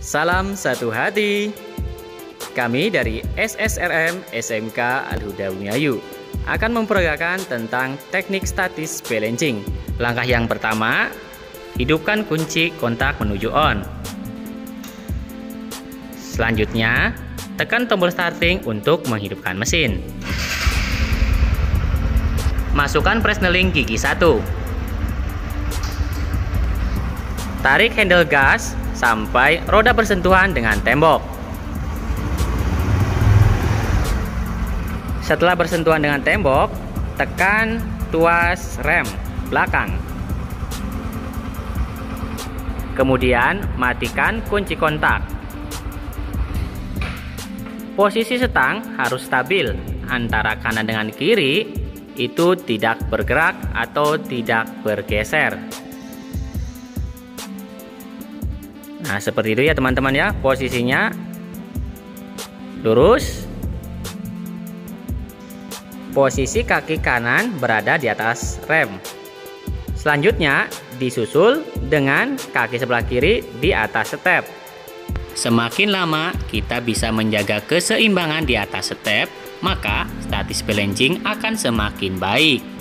Salam satu hati. Kami dari SSRM SMK Al-Huda Bumiayu akan memperagakan tentang teknik statis balancing. Langkah yang pertama, hidupkan kunci kontak menuju on. Selanjutnya, tekan tombol starting untuk menghidupkan mesin. Masukkan presneling gigi 1. Tarik handle gas sampai roda bersentuhan dengan tembok. Setelah bersentuhan dengan tembok, tekan tuas rem belakang. Kemudian matikan kunci kontak. Posisi setang harus stabil antara kanan dengan kiri, itu tidak bergerak atau tidak bergeser. Nah, seperti itu ya teman-teman ya, posisinya lurus. Posisi kaki kanan berada di atas rem. Selanjutnya disusul dengan kaki sebelah kiri di atas step. Semakin lama kita bisa menjaga keseimbangan di atas step, maka statis balancing akan semakin baik.